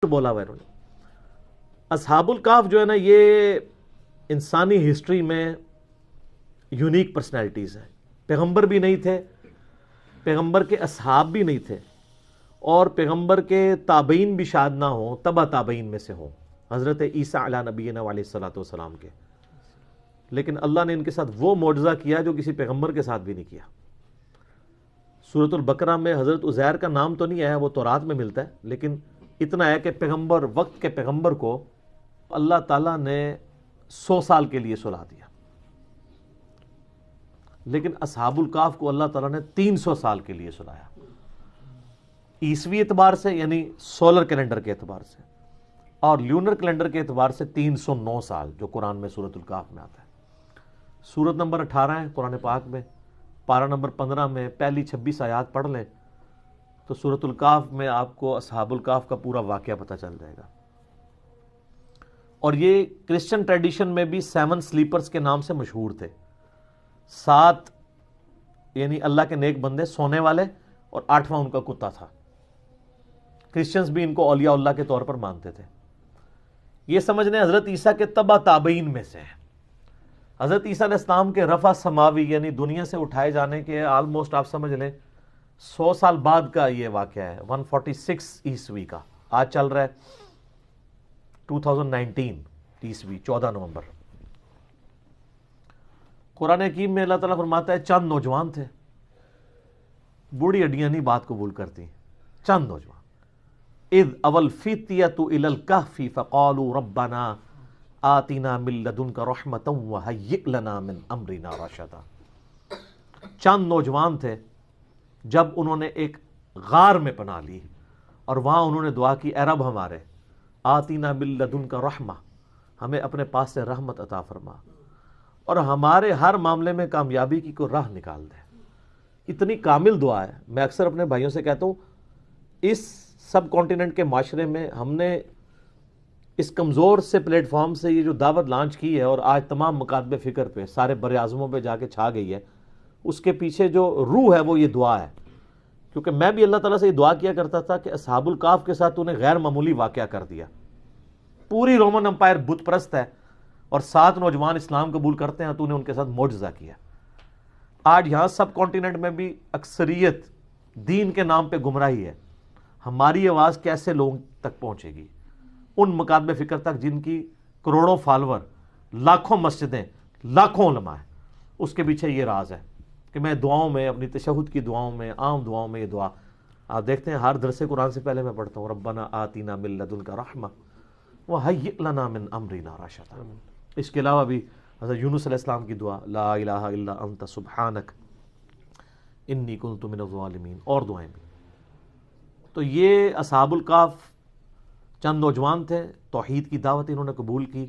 بولا ہوا انہوں نے. اصحاب الکہف جو ہے نا یہ انسانی ہسٹری میں یونیک پرسنالٹیز ہیں. پیغمبر بھی نہیں تھے, پیغمبر کے اصحاب بھی نہیں تھے, اور پیغمبر کے تابعین بھی شاید نہ ہوں, تبع تابعین میں سے ہوں, حضرت عیسیٰ علیہ نبینا علیہ الصلوۃ والسلام کے. لیکن اللہ نے ان کے ساتھ وہ معجزہ کیا جو کسی پیغمبر کے ساتھ بھی نہیں کیا. سورۃ البقرہ میں حضرت عزیر کا نام تو نہیں آیا, وہ تورات میں ملتا ہے, لیکن اتنا ہے کہ پیغمبر, وقت کے پیغمبر کو اللہ تعالیٰ نے 100 سال کے لیے سلا دیا. لیکن اصحاب الکہف کو اللہ تعالیٰ نے 300 سال کے لیے سلایا, عیسوی اعتبار سے یعنی سولر کیلنڈر کے اعتبار سے, اور لیونر کیلنڈر کے اعتبار سے 309 سال, جو قرآن میں سورۃ الکہف میں آتا ہے. سورت نمبر 18 ہے قرآن پاک میں, پارہ نمبر 15 میں پہلی 26 آیات پڑھ لیں تو سورۃ الکہف میں آپ کو اصحاب الکہف کا پورا واقعہ پتہ چل جائے گا. اور یہ کرسچن ٹریڈیشن میں بھی 7 سلیپرز کے نام سے مشہور تھے. 7 یعنی اللہ کے نیک بندے سونے والے, اور 8واں ان کا کتا تھا. کرسچنز بھی ان کو اولیاء اللہ کے طور پر مانتے تھے. یہ سمجھنے حضرت عیسیٰ کے تبع تابعین میں سے ہیں. حضرت عیسیٰ علیہ السلام کے رفع سماوی یعنی دنیا سے اٹھائے جانے کے آلموسٹ آپ سمجھ لیں 100 سال بعد کا یہ واقعہ ہے. 146 عیسوی کا, آج چل رہا ہے 2019 عیسوی 14 نومبر. قرآن حکیم میں اللہ تعالیٰ فرماتا ہے چند نوجوان تھے, بوڑھی ہڈیاں نہیں بات قبول کرتی, چند نوجوان. اذ اول فتیۃ الی الکہف فقالوا ربنا آتنا من لدنک رحمۃ وہیئ لنا من امرنا رشدا. چند نوجوان تھے جب انہوں نے ایک غار میں پناہ لی, اور وہاں انہوں نے دعا کی, اے رب ہمارے, آتینا من لدنک رحمہ, ہمیں اپنے پاس سے رحمت عطا فرما, اور ہمارے ہر معاملے میں کامیابی کی کوئی راہ نکال دے. اتنی کامل دعا ہے. میں اکثر اپنے بھائیوں سے کہتا ہوں, اس سب کانٹیننٹ کے معاشرے میں ہم نے اس کمزور سے پلیٹ فارم سے یہ جو دعوت لانچ کی ہے, اور آج تمام مکاتب فکر پہ سارے بر اعظموں پہ جا کے چھا گئی ہے, اس کے پیچھے جو روح ہے وہ یہ دعا ہے. کیونکہ میں بھی اللہ تعالیٰ سے یہ دعا کیا کرتا تھا کہ اصحاب الکہف کے ساتھ تو نے غیر معمولی واقعہ کر دیا. پوری رومن امپائر بت پرست ہے, اور 7 نوجوان اسلام قبول کرتے ہیں, تو نے ان کے ساتھ معجزہ کیا. آج یہاں سب کانٹیننٹ میں بھی اکثریت دین کے نام پہ گمراہی ہے. ہماری آواز کیسے لوگوں تک پہنچے گی؟ ان مکاتب فکر تک جن کی کروڑوں فالور, لاکھوں مسجدیں, لاکھوں علماء ہیں. اس کے پیچھے یہ راز ہے کہ میں دعاؤں میں, اپنی تشہد کی دعاؤں میں, عام دعاؤں میں یہ دعا آپ دیکھتے ہیں ہر درس قرآن سے پہلے میں پڑھتا ہوں, ربنا آتینا من لدنک رحمہ وہیئ لنا من امرنا رشدا. اس کے علاوہ بھی حضرت یونس علیہ السلام کی دعا, لا الہ الا انت سبحانک انی کنت من الظالمین, اور دعائیں بھی. تو یہ اصحاب الکہف چند نوجوان تھے, توحید کی دعوت انہوں نے قبول کی.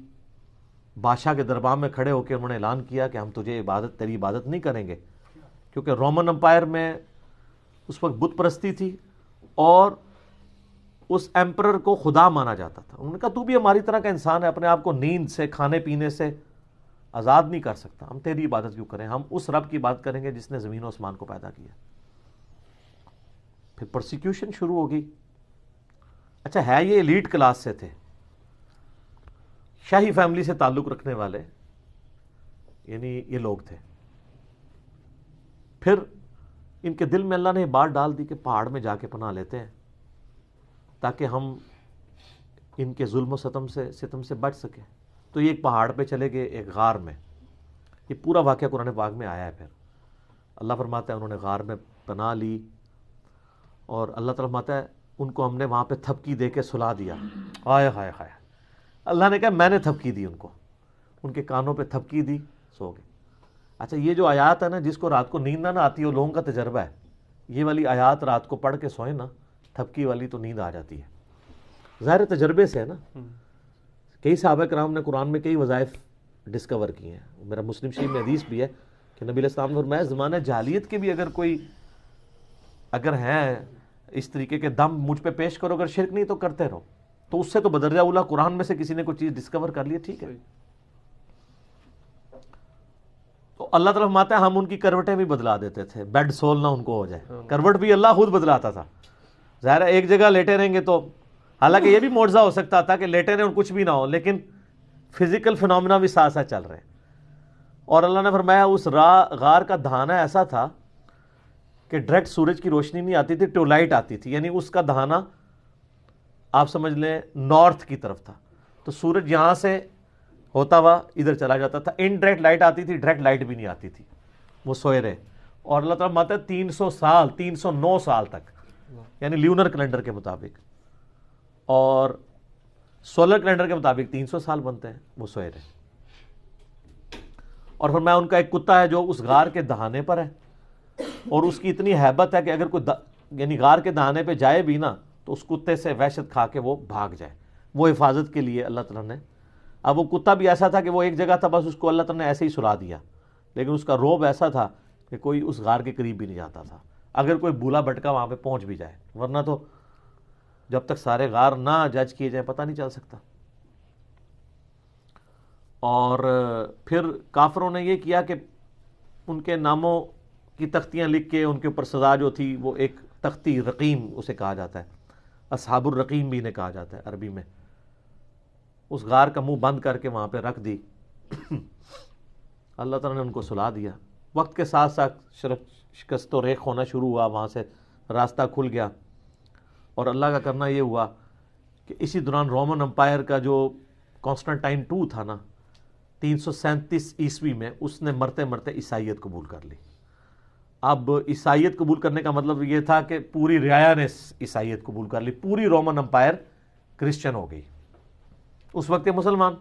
بادشاہ کے دربار میں کھڑے ہو کے انہوں نے اعلان کیا کہ ہم تیری عبادت نہیں کریں گے, کیونکہ رومن امپائر میں اس وقت بت پرستی تھی, اور اس ایمپرر کو خدا مانا جاتا تھا. انہوں نے کہا تو بھی ہماری طرح کا انسان ہے, اپنے آپ کو نیند سے, کھانے پینے سے آزاد نہیں کر سکتا, ہم تیری عبادت کیوں کریں, ہم اس رب کی بات کریں گے جس نے زمین و آسمان کو پیدا کیا. پھر پرسیکیوشن شروع ہوگی. اچھا ہے یہ ایلیٹ کلاس سے تھے, شاہی فیملی سے تعلق رکھنے والے, یعنی یہ لوگ تھے. پھر ان کے دل میں اللہ نے یہ بات ڈال دی کہ پہاڑ میں جا کے پناہ لیتے ہیں تاکہ ہم ان کے ظلم و ستم سے بچ سکیں. تو یہ ایک پہاڑ پہ چلے گئے, ایک غار میں. یہ پورا واقعہ قرآن پاک میں آیا ہے. پھر اللہ فرماتا ہے انہوں نے غار میں پناہ لی, اور اللہ تعالیٰ فرماتا ہے ان کو ہم نے وہاں پہ تھپکی دے کے سلا دیا. آئے ہائے ہائے, اللہ نے کہا میں نے تھپکی دی ان کو, ان کے کانوں پہ تھپکی دی, سو گئے. اچھا یہ جو آیات ہے نا, جس کو رات کو نیند نہ آتی وہ لوگوں کا تجربہ ہے. یہ والی آیات رات کو پڑھ کے سوئیں نا, تھپکی والی تو نیند آ جاتی ہے. ظاہر تجربے سے ہے نا. کئی صحابہ کرام نے قرآن میں کئی وظائف ڈسکور کیے ہیں. میرا مسلم شریف میں حدیث بھی ہے کہ نبی علیہ السلام نے فرمایا زمانہ جاہلیت کے بھی اگر ہیں اس طریقے کے دم مجھ پہ پیش کرو, اگر شرک نہیں تو کرتے رہو. تو اس سے تو بدرجہ اولیٰ قرآن میں سے کسی نے کوئی چیز ڈسکور کر لی, ٹھیک ہے. تو اللہ تعالیٰ فرماتا ہے ہم ان کی کروٹیں بھی بدلا دیتے تھے, بیڈ سول نہ ان کو ہو جائے. کروٹ بھی اللہ خود بدلاتا تھا. ظاہر ہے ایک جگہ لیٹے رہیں گے تو حالانکہ یہ بھی معجزہ ہو سکتا تھا کہ لیٹے رہے اور کچھ بھی نہ ہو، لیکن فزیکل فنومینا بھی ساتھ ساتھ چل رہے ہیں. اور اللہ نے فرمایا اس غار کا دہانہ ایسا تھا کہ ڈائریکٹ سورج کی روشنی نہیں آتی تھی، ٹیولائٹ آتی تھی، یعنی اس کا دہانہ آپ سمجھ لیں نارتھ کی طرف تھا، تو سورج یہاں سے ہوتا ہوا ادھر چلا جاتا تھا، انڈائریکٹ لائٹ آتی تھی، ڈائریکٹ لائٹ بھی نہیں آتی تھی. وہ سوئے رہے. اور اللہ تعالیٰ ماتا ہے 300 سال 309 سال تک، یعنی لیونر کیلنڈر کے مطابق، اور سولر کیلنڈر کے مطابق 300 سال بنتے ہیں، وہ سوئے رہے. اور پھر میں ان کا ایک کتا ہے جو اس غار کے دہانے پر ہے، اور اس کی اتنی ہیبت ہے کہ اگر کوئی یعنی غار کے دہانے پہ جائے بھی نا تو اس کتے سے وحشت کھا کے وہ بھاگ جائے. وہ حفاظت کے لیے اللہ تعالیٰ نے. اب وہ کتا بھی ایسا تھا کہ وہ ایک جگہ تھا، بس اس کو اللہ تعالیٰ نے ایسے ہی سلا دیا، لیکن اس کا روب ایسا تھا کہ کوئی اس غار کے قریب بھی نہیں جاتا تھا، اگر کوئی بولا بھٹکا وہاں پہ پہنچ بھی جائے، ورنہ تو جب تک سارے غار نہ جج کیے جائیں پتہ نہیں چل سکتا. اور پھر کافروں نے یہ کیا کہ ان کے ناموں کی تختیاں لکھ کے ان کے اوپر سزا جو تھی وہ ایک تختی رقیم اسے کہا جاتا ہے، اصحاب الرقیم بھی انہیں کہا جاتا ہے عربی میں. اس غار کا منہ بند کر کے وہاں پہ رکھ دی. اللہ تعالیٰ نے ان کو سلا دیا. وقت کے ساتھ ساتھ شکست و ریخ ہونا شروع ہوا، وہاں سے راستہ کھل گیا. اور اللہ کا کرنا یہ ہوا کہ اسی دوران رومن امپائر کا جو کانسٹنٹائن 2 تھا نا 337 عیسوی میں، اس نے مرتے مرتے عیسائیت قبول کر لی. اب عیسائیت قبول کرنے کا مطلب یہ تھا کہ پوری رعایا نے عیسائیت قبول کر لی، پوری رومن امپائر کرسچن ہو گئی اس وقت کے مسلمان.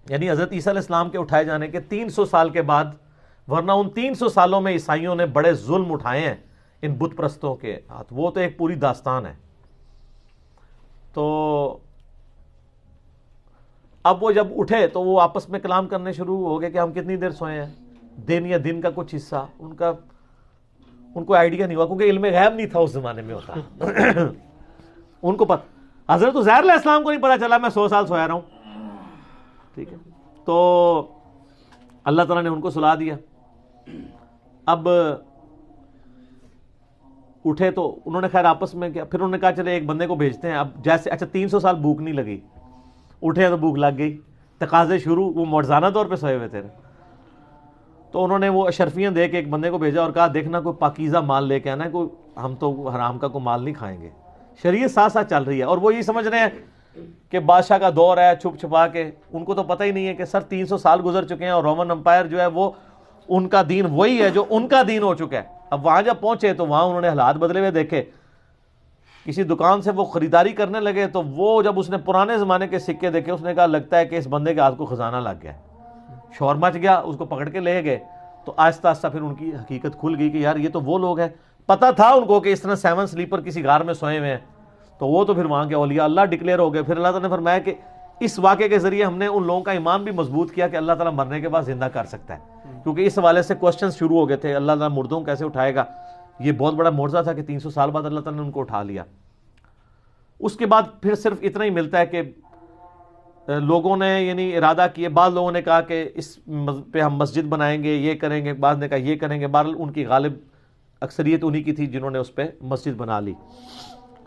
یعنی حضرت عیسیٰ علیہ السلام کے اٹھائے جانے کے 300 سال کے بعد، ورنہ ان 300 سالوں میں عیسائیوں نے بڑے ظلم اٹھائے ہیں ان بت پرستوں کے ہاتھ، وہ تو ایک پوری داستان ہے. تو اب وہ جب اٹھے تو وہ آپس میں کلام کرنے شروع ہو گئے کہ ہم کتنی دیر سوئے ہیں، دن یا دن کا کچھ حصہ. ان کو آئیڈیا نہیں ہوا، کیونکہ علم غیب نہیں تھا اس زمانے میں ہوتا. ان کو پتہ، حضرت عزیر علیہ السلام کو نہیں پتا چلا میں 100 سال سویا رہا ہوں. ٹھیک ہے، تو اللہ تعالیٰ نے ان کو سلا دیا. اب اٹھے تو انہوں نے خیر آپس میں کیا، پھر انہوں نے کہا چلے ایک بندے کو بھیجتے ہیں. اب جیسے اچھا 300 سال بھوک نہیں لگی، اٹھے تو بھوک لگ گئی، تقاضے شروع. وہ معجزانہ طور پہ سوئے ہوئے تھے، تو انہوں نے وہ اشرفیاں دے کے ایک بندے کو بھیجا اور کہا دیکھنا کوئی پاکیزہ مال لے کے آنا ہے، کوئی ہم تو حرام کا کوئی مال نہیں کھائیں گے. شریعت ساتھ ساتھ چل رہی ہے، اور وہ یہ سمجھ رہے ہیں کہ بادشاہ کا دور ہے، چھپ چھپا کے. ان کو تو پتہ ہی نہیں ہے کہ سر 300 سال گزر چکے ہیں، اور رومن امپائر جو ہے وہ ان کا دین وہی ہے جو ان کا دین ہو چکا ہے. اب وہاں جب پہنچے تو وہاں انہوں نے حالات بدلے ہوئے دیکھے. کسی دکان سے وہ خریداری کرنے لگے تو وہ جب اس نے پرانے زمانے کے سکے دیکھے، اس نے کہا لگتا ہے کہ اس بندے کے ہاتھ کو خزانہ لگ گیا. شور مچ گیا، اس کو پکڑ کے لے گئے. تو آہستہ آہستہ پھر ان کی حقیقت کھل گئی کہ یار یہ تو وہ لوگ ہیں. پتہ تھا ان کو کہ اس طرح 7 سلیپر کسی غار میں سوئے ہوئے ہیں، تو وہ تو پھر وہاں کے اولیاء اللہ ڈکلیئر ہو گئے. پھر اللہ تعالیٰ نے فرمایا کہ اس واقعے کے ذریعے ہم نے ان لوگوں کا ایمان بھی مضبوط کیا کہ اللہ تعالیٰ مرنے کے بعد زندہ کر سکتا ہے. کیونکہ اس حوالے سے کوسچنز شروع ہو گئے تھے، اللہ تعالیٰ مردوں کو کیسے اٹھائے گا. یہ بہت بڑا معجزہ تھا کہ 300 سال بعد اللہ تعالیٰ نے ان کو اٹھا لیا. اس کے بعد پھر صرف اتنا ہی ملتا ہے کہ لوگوں نے یعنی ارادہ کیے. بعض لوگوں نے کہا کہ اس پہ ہم مسجد بنائیں گے، یہ کریں گے. بعض نے کہا یہ کریں گے. بہرحال ان کی غالب اکثریت انہی کی تھی جنہوں نے اس پہ مسجد بنا لی،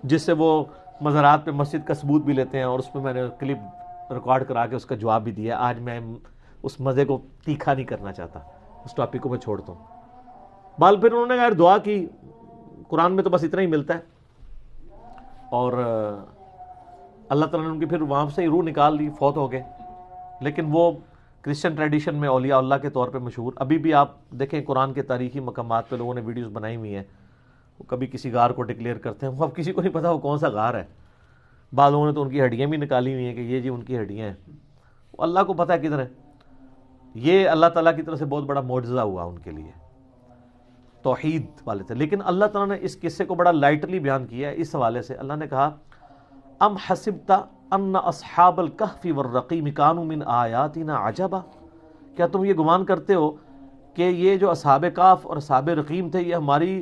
جس سے وہ مزارات پہ مسجد کا ثبوت بھی لیتے ہیں. اور اس پہ میں نے کلپ ریکارڈ کرا کے اس کا جواب بھی دیا. آج میں اس مزے کو تیکھا نہیں کرنا چاہتا، اس ٹاپک کو میں چھوڑتا ہوں. بال پھر انہوں نے کہا دعا کی. قرآن میں تو بس اتنا ہی ملتا ہے. اور اللہ تعالیٰ نے ان کی پھر وہاں سے روح نکال لی، فوت ہو گئے. لیکن وہ کرسچن ٹریڈیشن میں اولیاء اللہ کے طور پہ مشہور. ابھی بھی آپ دیکھیں قرآن کے تاریخی مقامات پہ لوگوں نے ویڈیوز بنائی ہوئی ہیں. وہ کبھی کسی غار کو ڈکلیئر کرتے ہیں، وہ اب کسی کو نہیں پتا وہ کون سا غار ہے. بعض لوگوں نے تو ان کی ہڈیاں بھی نکالی ہوئی ہیں کہ یہ جی ان کی ہڈیاں ہیں. وہ اللہ کو پتہ ہے کدھر ہے. یہ اللہ تعالیٰ کی طرف سے بہت بڑا معجزہ ہوا ان کے لیے، توحید والے تھے. لیکن اللہ تعالیٰ نے اس قصے کو بڑا لائٹلی بیان کیا ہے. اس حوالے سے اللہ نے کہا ام حسبت ان اصحاب الکہف والرقیم کانوا من آیاتنا عجبا، کیا تم یہ گمان کرتے ہو کہ یہ جو اصحاب کہف اور اصحاب رقیم تھے یہ ہماری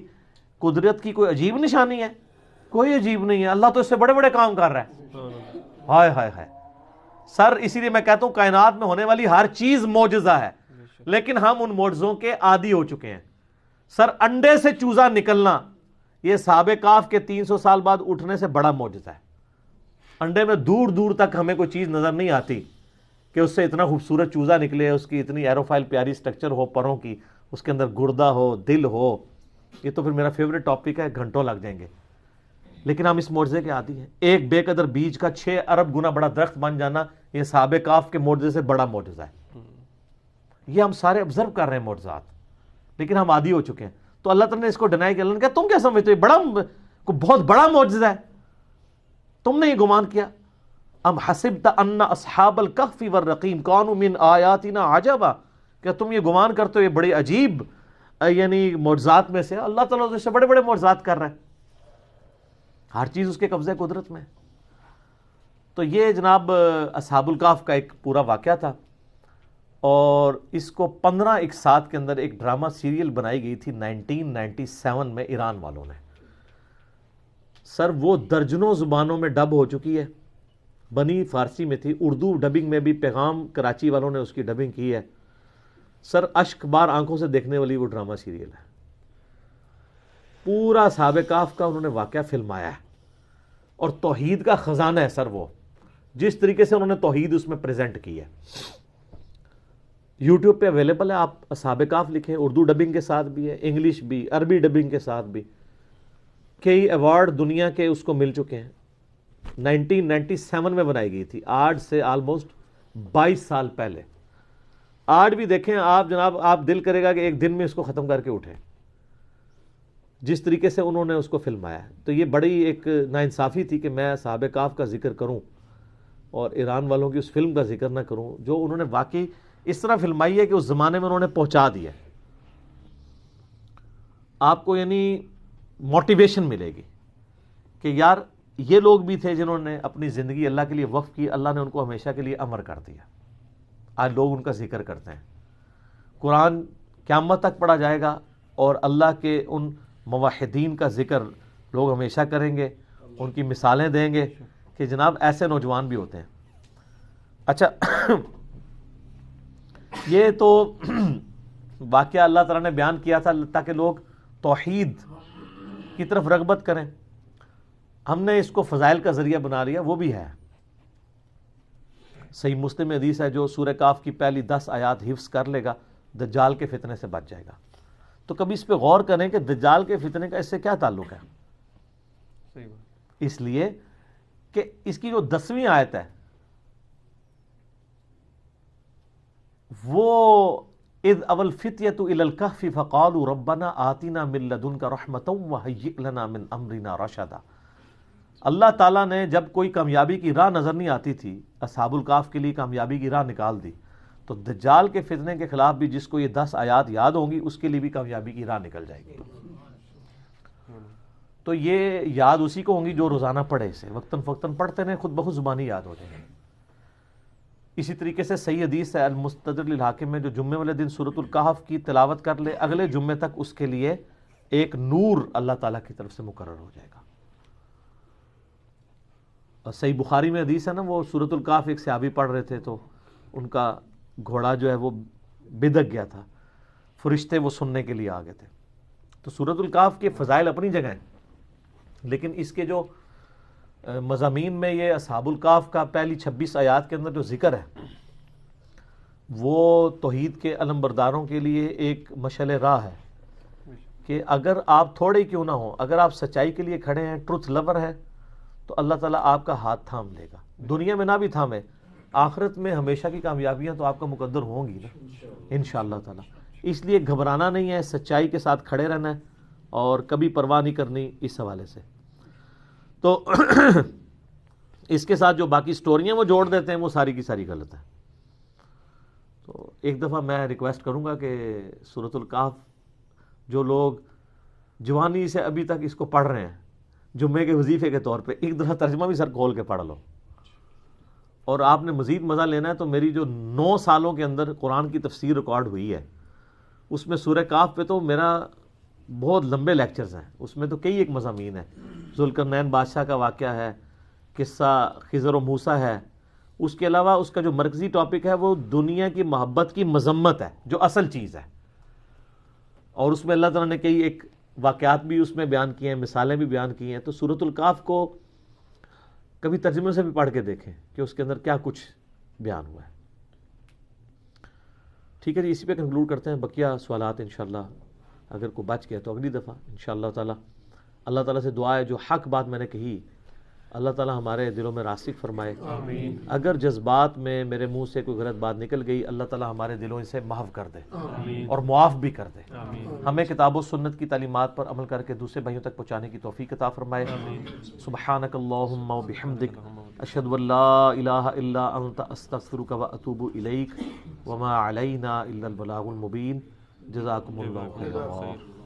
قدرت کی کوئی عجیب نشانی ہے؟ کوئی عجیب نہیں ہے. اللہ تو اس سے بڑے بڑے کام کر رہا ہے. ہائے ہائے ہائے سر، اسی لیے میں کہتا ہوں کائنات میں ہونے والی ہر چیز معجزہ ہے، لیکن ہم ان معجزوں کے عادی ہو چکے ہیں. سر انڈے سے چوزا نکلنا یہ اصحاب کہف کے 300 سال بعد اٹھنے سے بڑا معجزہ ہے. انڈے میں دور دور تک ہمیں کوئی چیز نظر نہیں آتی کہ اس سے اتنا خوبصورت چوزا نکلے، اس کی اتنی ایروفائل پیاری سٹرکچر ہو پروں کی، اس کے اندر گردہ ہو، دل ہو. یہ تو پھر میرا فیوریٹ ٹاپک ہے، گھنٹوں لگ جائیں گے. لیکن ہم اس معجزے کے عادی ہیں. ایک بے قدر بیج کا 6 ارب گنا بڑا درخت بن جانا، یہ صحاب کاف کے معجزے سے بڑا معجزہ ہے. یہ ہم سارے آبزرو کر رہے ہیں معجزات، لیکن ہم عادی ہو چکے ہیں. تو اللہ تعالیٰ نے اس کو ڈینائی کیا. اللہ نے کہا تم کیا سمجھتے ہو بڑا بہت بڑا معجزہ ہے، تم نے یہ گمان کیا. ام حسبت ان اصحاب الکہف والرقیم کانوا من آیاتنا عجبا، کیا تم یہ گمان کرتے ہو یہ بڑے عجیب یعنی معجزات میں سے؟ اللہ تعالیٰ اس سے بڑے بڑے معجزات کر رہا ہے، ہر چیز اس کے قبضے قدرت میں. تو یہ جناب اصحاب الکہف کا ایک پورا واقعہ تھا، اور اس کو 15 اقساط کے اندر ایک ڈرامہ سیریل بنائی گئی تھی 1997 میں ایران والوں نے. سر وہ درجنوں زبانوں میں ڈب ہو چکی ہے. بنی فارسی میں تھی، اردو ڈبنگ میں بھی پیغام کراچی والوں نے اس کی ڈبنگ کی ہے. سر اشک بار آنکھوں سے دیکھنے والی وہ ڈرامہ سیریل ہے. پورا اصحاب کہف کا انہوں نے واقعہ فلمایا ہے، اور توحید کا خزانہ ہے سر. وہ جس طریقے سے انہوں نے توحید اس میں پریزنٹ کی ہے، یوٹیوب پہ اویلیبل ہے. آپ اصحاب کہف لکھیں، اردو ڈبنگ کے ساتھ بھی ہے، انگلش بھی، عربی ڈبنگ کے ساتھ بھی. کئی ایوارڈ دنیا کے اس کو مل چکے ہیں. 1997 میں بنائی گئی تھی، آج سے آلموسٹ 22 سال پہلے. آج بھی دیکھیں آپ جناب، آپ دل کرے گا کہ ایک دن میں اس کو ختم کر کے اٹھیں، جس طریقے سے انہوں نے اس کو فلمایا ہے. تو یہ بڑی ایک ناانصافی تھی کہ میں اصحاب کہف کا ذکر کروں اور ایران والوں کی اس فلم کا ذکر نہ کروں، جو انہوں نے واقعی اس طرح فلمائی ہے کہ اس زمانے میں انہوں نے پہنچا دیا. آپ کو یعنی موٹیویشن ملے گی کہ یار یہ لوگ بھی تھے جنہوں نے اپنی زندگی اللہ کے لیے وقف کی، اللہ نے ان کو ہمیشہ کے لیے امر کر دیا. آج لوگ ان کا ذکر کرتے ہیں. قرآن قیامت تک پڑھا جائے گا، اور اللہ کے ان موحدین کا ذکر لوگ ہمیشہ کریں گے، ان کی مثالیں دیں گے کہ جناب ایسے نوجوان بھی ہوتے ہیں. اچھا یہ تو واقعہ اللہ تعالیٰ نے بیان کیا تھا تاکہ لوگ توحید کی طرف رغبت کریں. ہم نے اس کو فضائل کا ذریعہ بنا لیا، وہ بھی ہے. صحیح مسلم میں حدیث ہے، جو سورہ کاف کی پہلی 10 آیات حفظ کر لے گا دجال کے فتنے سے بچ جائے گا. تو کبھی اس پہ غور کریں کہ دجال کے فتنے کا اس سے کیا تعلق ہے. اس لیے کہ اس کی جو 10ویں آیت ہے وہ اذ اول فتیۃ الی الکہف فقالوا ربنا آتنا من لدنک رحمۃ وہیئ لنا من امرنا رشدا. اللہ تعالیٰ نے جب کوئی کامیابی کی راہ نظر نہیں آتی تھی، اصحاب الکہف کے لیے کامیابی کی راہ نکال دی. تو دجال کے فتنے کے خلاف بھی جس کو یہ 10 آیات یاد ہوں گی اس کے لیے بھی کامیابی کی راہ نکل جائے گی. تو یہ یاد اسی کو ہوں گی جو روزانہ پڑھے، اسے وقتاً فوقتاً پڑھتے رہیں، خود بخود زبانی یاد ہو جائیں گے. اسی طریقے سے صحیح حدیث ہے المستدرک للحاکم میں، جو جمعے والے دن سورۃ الکہف کی تلاوت کر لے اگلے جمعے تک اس کے لیے ایک نور اللہ تعالیٰ کی طرف سے مقرر ہو جائے گا. اور صحیح بخاری میں حدیث ہے نا، وہ سورۃ الکہف ایک صحابی پڑھ رہے تھے تو ان کا گھوڑا جو ہے وہ بدک گیا تھا، فرشتے وہ سننے کے لیے آ گئے تھے. تو سورۃ الکہف کے فضائل اپنی جگہ ہیں، لیکن اس کے جو مضامین میں یہ اصحاب الکہف کا پہلی 26 آیات کے اندر جو ذکر ہے وہ توحید کے علمبرداروں کے لیے ایک مشعل راہ ہے کہ اگر آپ تھوڑے کیوں نہ ہوں، اگر آپ سچائی کے لیے کھڑے ہیں، ٹروتھ لور ہیں، تو اللہ تعالیٰ آپ کا ہاتھ تھام لے گا. دنیا میں نہ بھی تھامے، آخرت میں ہمیشہ کی کامیابیاں تو آپ کا مقدر ہوں گی نا انشاءاللہ تعالیٰ. اس لیے گھبرانا نہیں ہے، سچائی کے ساتھ کھڑے رہنا ہے اور کبھی پرواہ نہیں کرنی اس حوالے سے. تو اس کے ساتھ جو باقی سٹوریاں وہ جوڑ دیتے ہیں وہ ساری کی ساری غلط ہے. تو ایک دفعہ میں ریکویسٹ کروں گا کہ سورۃ الکہف جو لوگ جوانی سے ابھی تک اس کو پڑھ رہے ہیں جمعے کے وظیفے کے طور پہ، ایک دفعہ ترجمہ بھی سر کھول کے پڑھ لو. اور آپ نے مزید مزہ لینا ہے تو میری جو 9 سالوں کے اندر قرآن کی تفسیر ریکارڈ ہوئی ہے اس میں سورہ کہف پہ تو میرا بہت لمبے لیکچرز ہیں. اس میں تو کئی ایک مضامین ہیں. ذوالقرنین بادشاہ کا واقعہ ہے، قصہ خضر و موسیٰ ہے. اس کے علاوہ اس کا جو مرکزی ٹاپک ہے وہ دنیا کی محبت کی مذمت ہے، جو اصل چیز ہے. اور اس میں اللہ تعالیٰ نے کئی ایک واقعات بھی اس میں بیان کیے ہیں، مثالیں بھی بیان کی ہیں. تو سورۃ الکہف کو کبھی ترجمے سے بھی پڑھ کے دیکھیں کہ اس کے اندر کیا کچھ بیان ہوا ہے. ٹھیک ہے جی, اسی پہ کنکلوڈ کرتے ہیں. بقیہ سوالات انشاءاللہ اگر کوئی بچ گیا تو اگلی دفعہ انشاءاللہ تعالی. اللہ تعالیٰ سے دعا ہے جو حق بات میں نے کہی اللہ تعالیٰ ہمارے دلوں میں راسخ فرمائے. آمین. اگر جذبات میں میرے منہ سے کوئی غلط بات نکل گئی اللہ تعالیٰ ہمارے دلوں سے محو کر دے آمین. اور معاف بھی کر دے. آمین. ہمیں کتاب و سنت کی تعلیمات پر عمل کر کے دوسرے بھائیوں تک پہنچانے کی توفیق عطا فرمائے. سبحانک اللہم و بحمدک اشہد ان لا الہ الا انت استغفرک و اتوب الیک وما علینا الا البلاغ المبین. جزاکم اللہ خیرا.